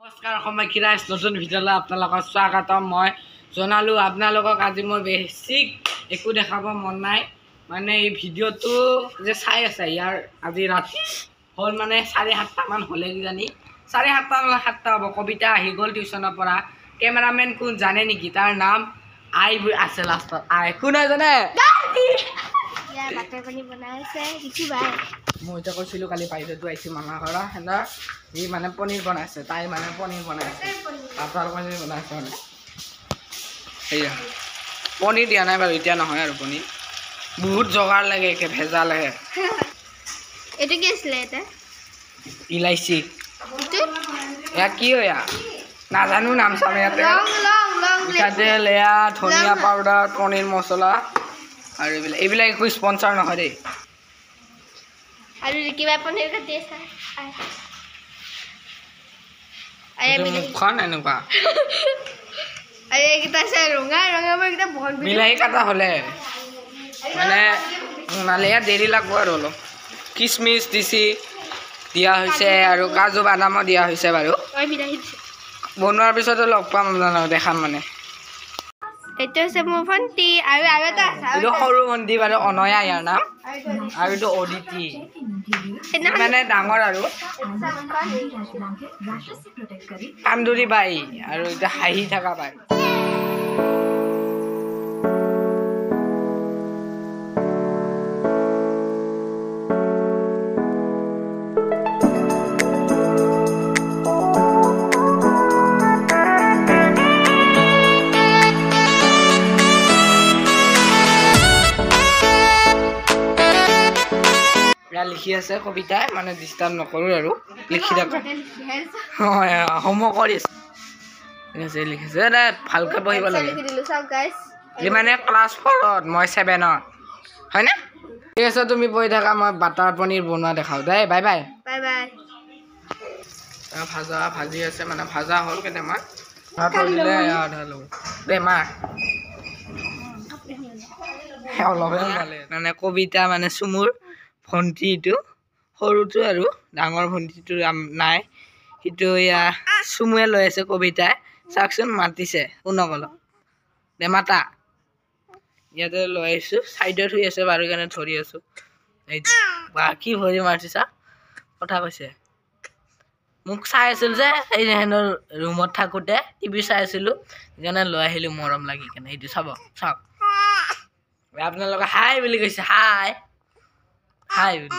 নমস্কাৰ সমাক্ষীৰাজ নতুন ভিডিঅ'লৈ আপোনালোকক স্বাগতম। মই জনালোঁ আপোনালোকক আজি মই বেছিক একো দেখাব মন নাই, মানে এই ভিডিঅ'টো যে চাই আছে ইয়াৰ আজি ৰাতি হ'ল মানে 7:30মান হ'লে কিজানি 7:30 হ'ব। কবিতা আহি গ'ল টিউশ্যনৰ পৰা। কেমেৰামেন কোন জানে নেকি? তাৰ নাম আই আছে লাষ্টত আই। কোন জানে? মই এতিয়া কৈছিলোঁ কালি বাইদেউটো আহিছে মামাৰ ঘৰত, সিহঁতৰ সি মানে পনীৰ বনাইছে, তাই মানে পনীৰ বনাইছে, পাপাৰ পনীৰ বনাইছে মানে সেয়া। পনীৰ দিয়া নাই বাৰু, এতিয়া নহয় আৰু পনীৰ বহুত জগাৰ লাগে, একে ভেজা লাগে। এইটো কি আছিলে? এটা ইলাইচি। এয়া কি হয়? নাজানো নাম চাম। ইয়াতে মিঠাতেল, এয়া ধনিয়া পাউডাৰ, পনীৰ মছলা আৰু এইবিলাক একো স্পনচাৰ নহয় দেই। আৰু কিবা পনীৰ কাটি আছে মুখখন এনেকুৱা বিলাহী কাটা হ'লে মানে নালিয়া দেৰি লাগব আৰু অলপ। কিচমিচ দিছি দিয়া হৈছে আৰু কাজু বাদামো দিয়া হৈছে বাৰু। বনোৱাৰ পিছতো লগ পাম দেখাম মানে। এইটো হৈছে মোৰ ভণ্টি আৰু এটা আছে, এইটো সৰু ভণ্টি বাৰু, অনয়া ইয়াৰ নাম। আৰু এইটো অদিতি, মানে ডাঙৰ আৰু কান্দুৰি বাই, আৰু এতিয়া হাঁহি থকা বাই। লিখি আছে কবিতা, মানে ডিষ্টাৰ্ব নকৰোঁ আৰু লিখি থাকা। হোমৱৰ্ক কৰি আছে, ঠিক আছে লিখিছে। ভালকৈ পঢ়িব লাগে। ই মানে ক্লাছ 4ত, মই 7ত, হয়নে? ঠিক আছে তুমি পঢ়ি থাকা, মই বাটাৰ পনীৰ বনোৱা দেখাওঁ দেই। Bye bye. Bye bye. ভাজি আছে, মানে ভাজা হ'ল কেইটামান থৈ দিলে দেই মা। অলপহে ওলালে মানে কবিতা, মানে চুমুৰ ভণ্টিটো সৰুটো আৰু ডাঙৰ ভণ্টিটো নাই, সিটো এয়া চুমুৱে লৈ আছে কবিতাই। চাওকচোন মাতিছে শুনক অলপ দে মাতা। ইয়াতে লৈ আহিছোঁ, চাইডত শুই আছে বাৰু, কাৰণে ধৰি আছোঁ। এইটো বা কি ভৰি মাৰিছে চা, কথা কৈছে। মোক চাই আছিল যে এই সিহঁতৰ ৰুমত থাকোঁতে টিভি চাই আছিলোঁ, সেইকাৰণে লৈ আহিলোঁ মৰম লাগি কেনে। এইটো চাব, চাওক আপোনালোকে হাই বুলি কৈছে, হাই হাই বুলি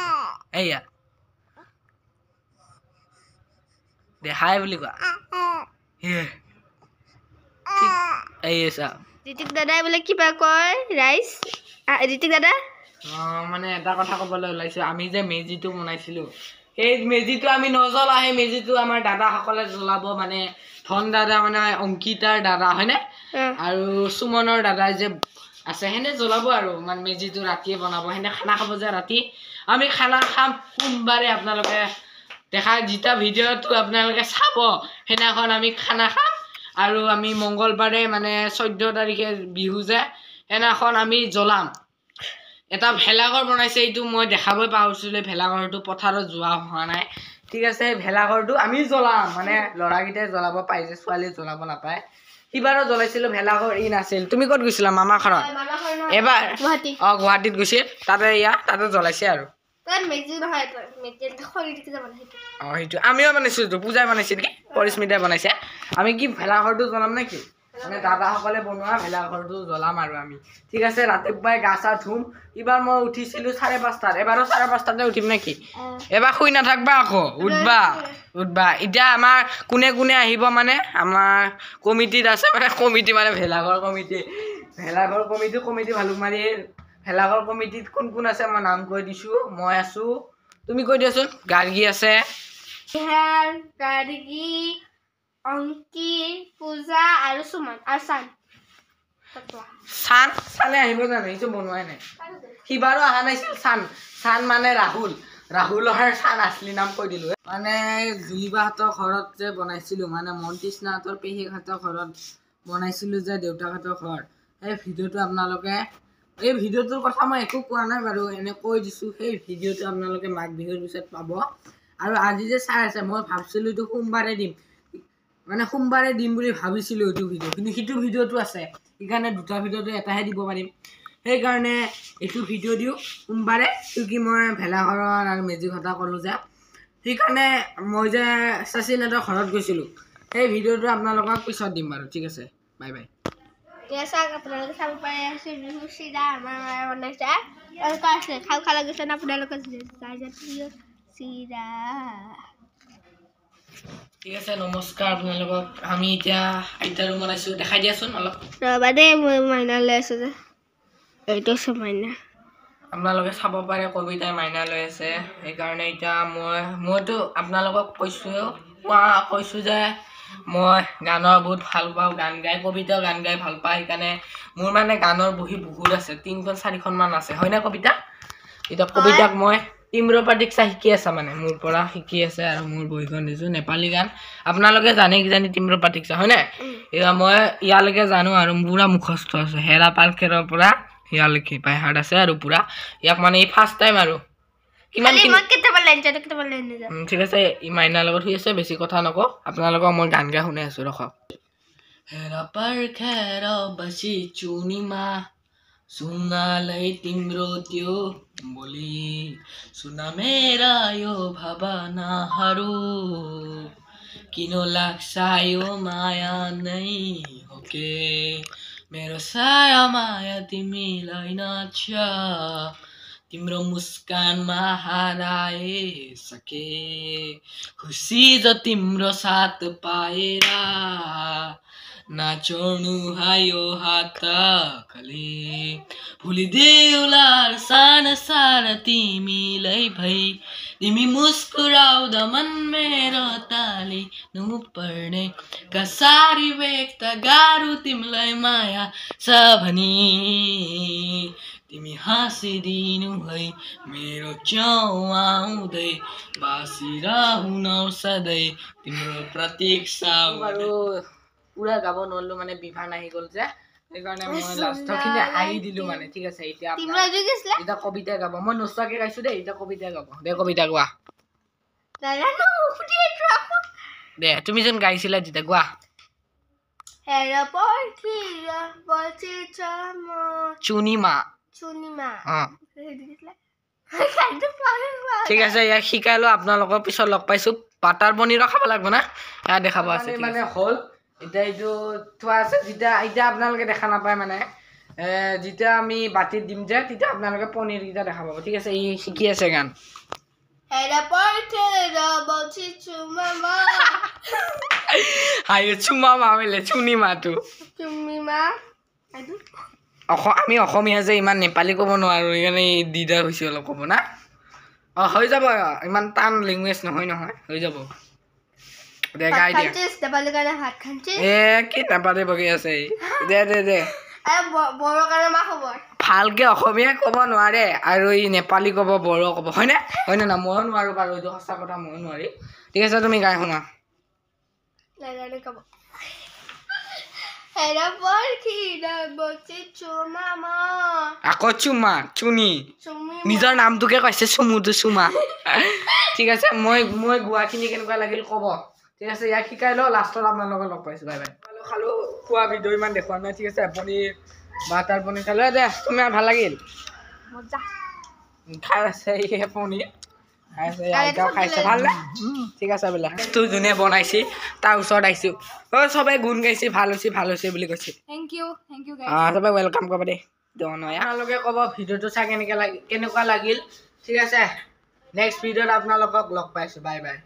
এয়া দে হাই বুলি কোৱা। ঋতিক দাদাই বোলে কিবা কয় ৰাইজ। ঋতিক দাদা মানে এটা কথা ক'বলৈ ওলাইছোঁ, আমি যে মেজিটো বনাইছিলোঁ, সেই মেজিটো আমি নজ্বলা, সেই মেজিটো আমাৰ দাদাসকলে জ্বলাব, মানে ধন দাদা, মানে অংকিতাৰ দাদা হয়নে, আৰু সুমনৰ দাদাই যে আছে, সেনে জ্বলাব আৰু মানে মেজিটো ৰাতিয়ে বনাব। সেনে খানা খাব যে ৰাতি, আমি খানা খাম সোমবাৰে। আপোনালোকে দেখা যেতিয়া ভিডিঅ'টো আপোনালোকে চাব, সেইদিনাখন আমি খানা খাম। আৰু আমি মংগলবাৰে, মানে 14 তাৰিখে বিহু যে, সেইদিনাখন আমি জ্বলাম। এটা ভেলাঘৰ বনাইছে, এইটো মই দেখাবই পাহৰিছিলোঁ। ভেলাঘৰটো পথাৰত যোৱা হোৱা নাই, ঠিক আছে। ভেলাঘৰটো আমি জ্বলাম, মানে ল'ৰাকেইটাই জ্বলাব পাইছে, ছোৱালীয়ে জ্বলাব নাপায়। সিবাৰো জ্বলাইছিলোঁ ভেলাঘৰ, ই নাছিল। তুমি ক'ত গৈছিলা? মামাৰ ঘৰত। এবাৰ গুৱাহাটীত গৈছিল, তাতে জ্বলাইছে আৰু সেইটো আমিও বনাইছিলোঁ, পূজাই বনাইছিল নেকি, পৰিস্মিতাই বনাইছে। আমি কি ভেলাঘৰটো জ্বলাম নে কি? মানে দাদাসকলে বনোৱা ভেলাঘৰটো জ্বলাম আৰু আমি, ঠিক আছে। ৰাতিপুৱাই গা চা ধুম। এইবাৰ মই উঠিছিলোঁ 5:30, এবাৰো 5:30 উঠিম নেকি? এবাৰ শুই নাথাকবা আকৌ, উঠবা। এতিয়া আমাৰ কোনে কোনে আহিব, মানে আমাৰ কমিটিত আছে, মানে কমিটি মানে ভেলাঘৰ কমিটি ভালুকমাৰীৰ ভেলাঘৰ কমিটিত কোন কোন আছে মই নাম কৈ দিছোঁ। মই আছোঁ, তুমি কৈ দিয়াচোন। গাৰ্গী আছে, অংকিত, পূজা আৰু সুমন আৰু চানে আহিব জানো? সেইটো বনোৱাই নাই, সিবাৰো অহা নাছিল। চান মানে ৰাহুলৰ চান আছলি নাম কৈ দিলোঁ। মানে জুলিবাহঁতৰ ঘৰত যে বনাইছিলোঁ, মানে মন্তিষ্ণাহঁতৰ পেহীহঁতৰ ঘৰত বনাইছিলোঁ যে, দেউতাকহঁতৰ ঘৰ, সেই ভিডিঅ'টো আপোনালোকে, এই ভিডিঅ'টোৰ কথা মই একো কোৱা নাই বাৰু, এনে কৈ দিছোঁ। সেই ভিডিঅ'টো আপোনালোকে মাঘ বিহুৰ পিছত পাব। আৰু আজি যে চাই আছে, মই ভাবছিলোঁ এইটো সোমবাৰে দিম, মানে সোমবাৰে দিম বুলি ভাবিছিলোঁ এইটো ভিডিঅ', কিন্তু সিটো ভিডিঅ'টো আছে, সেইকাৰণে দুটা ভিডিঅ'টো এটাহে দিব পাৰিম। সেইকাৰণে এইটো ভিডিঅ' দিওঁ সোমবাৰে, কি মই ভেলাঘৰত আৰু মেজি ঘটা ক'লোঁ যে, সেইকাৰণে মই যে শচীনেতৰ ঘৰত গৈছিলোঁ, সেই ভিডিঅ'টো আপোনালোকক পিছত দিম বাৰু, ঠিক আছে, বাই বাই। আপোনালোকে চাব পাৰে চিৰা আমাৰ মায়ে বনাইছে, খাল লাগিছে না আপোনালোকে চিৰা। ঠিক আছে, নমস্কাৰ আপোনালোকক। আমি এতিয়া আইতা ৰুমত আছোঁ, দেখাই দিয়াচোন অলপ। ৰ'বা দেই, মই মাইনা লৈ আছোঁ যে, এইটো আছে মাইনা। আপোনালোকে চাব পাৰে কবিতাই মাইনা লৈ আছে, সেইকাৰণে এতিয়া মইতো আপোনালোকক কৈছোঁ যে মই গানৰ বহুত ভাল পাওঁ, গান গাই, কবিতাও গান গাই ভাল পাওঁ, সেইকাৰণে মোৰ মানে গানৰ বহি বহুত আছে, 3-4খন আছে, হয়নে কবিতা? এতিয়া কবিতাক মই তীব্ৰ প্ৰতীক্ষা শিকি আছে, মানে মোৰ পৰা শিকি আছে, আৰু মোৰ বহিখন দিছোঁ নেপালী গান। আপোনালোকে জানে কিজানি তীব্ৰ প্ৰতীক্ষা, হয়নে? এতিয়া মই ইয়ালৈকে জানো, আৰু পুৰা মুখস্থ আছে, হেৰা পাৰ্কেৰৰ পৰা ইয়ালৈকে বাইহাট আছে, আৰু পুৰা ইয়াক মানে এই ফাৰ্ষ্ট টাইম আৰু কিমান ঠিক আছে। ই মাইনাৰ লগত শুই আছে, বেছি কথা নকওঁ, আপোনালোকক মই গান গাই শুনাই আছোঁ, ৰখক। हेरा पर खेर बसी चुनीमा सुन्नालै तिम्रो त्यो बोली सुन मेरा यो भावनाहरू किन लाग्छ यो माया नै हो के मेरो साया माया तिमीलाई नाच्छ तिम्रो मुस्कानमा हराए सके खुसी जो तिम्रो साथ पाएर नाचोर्नु हायो हात कले भुलिदेऊला साना सारा तिमीलाई भई तिमी मुस्कुराउँदा मन मेरो तालिनु पर्ने कसरी व्यक्त गाह्रो तिमीलाई माया छ भनी तिमी हाँसिदिनु है मेरो च्याउ आउँदै बासिरहनु सधैँ तिम्रो प्रतीक्षा পুৰা গাব নোৱাৰিলো মানে বিভান আহি গ'ল যে সেইকাৰণে মই লাষ্টখিনি আহি দিলো মানে ঠিক আছে এতিয়া এটা কবিতা গাব মই নচাকে গাইছো দেই এটা কবিতা গাব দে কবিতা গোৱা দে তুমি যেন গাইছিলা তেতিয়া গোৱা চুনিমা ঠিক আছে ইয়াক শিকাইলো আপোনালোকৰ পিছত লগ পাইছো বাটাৰ পনীৰ খাব লাগিব না এয়া দেখাব আছে মানে হল এটা এইটো থোৱা আছে যেতিয়া এতিয়া আপোনালোকে দেখা নাপায় মানে যেতিয়া আমি বাটিত দিম যে তেতিয়া আপোনালোকে পনীৰ কিটা দেখা পাব ঠিক আছে ই শিকি আছে গান হাই চুমা মামিলে চুনি মাটো আমি অসমীয়া যে ইমান নেপালী ক'ব নোৱাৰো সেইকাৰণে দিদাৰ হৈছে অলপ ক'ব না হৈ যাব ইমান টান লেংগুৱেজ নহয় হৈ যাব দে গাই দিয়া কি নেপালী বকি আছে দে ভালকে অসমীয়া ক'ব নোৱাৰে আৰু ই নেপালী ক'ব বড়ো ক'ব হয়নে না ময়ো নোৱাৰো বাৰু এইটো সঁচা কথা ময়ো নোৱাৰি ঠিক আছে তুমি গাই শুনা আকৌ চুমা চুনি নিজৰ নামটোকে কৈছে চুমুটো চুমা ঠিক আছে মই গোৱাখিনি কেনেকুৱা লাগিল ক'ব ঠিক আছে ইয়াক শিকাই লওঁ লাষ্টত আপোনালোকক লগ পাইছোঁ বাই বাই খালোঁ খোৱা ভিডিঅ' ইমান দেখুওৱা নাই ঠিক আছে পনীৰ বাটাৰ পনীৰ খালোঁ দে তুমি ভাল লাগিল খাই আছে পনীৰ খাইছে ভাল নে ঠিক আছে বোলে তোৰ যোনে বনাইছে তাৰ ওচৰত আহিছোঁ চবে গুণ গাইছে ভাল হৈছে বুলি কৈছে থেংক ইউ চবে ৱেলকাম কৰিব দেই আপোনালোকে ক'ব ভিডিঅ'টো চাই কেনেকুৱা লাগিল ঠিক আছে নেক্সট ভিডিঅ'ত আপোনালোকক লগ পাইছোঁ বাই বাই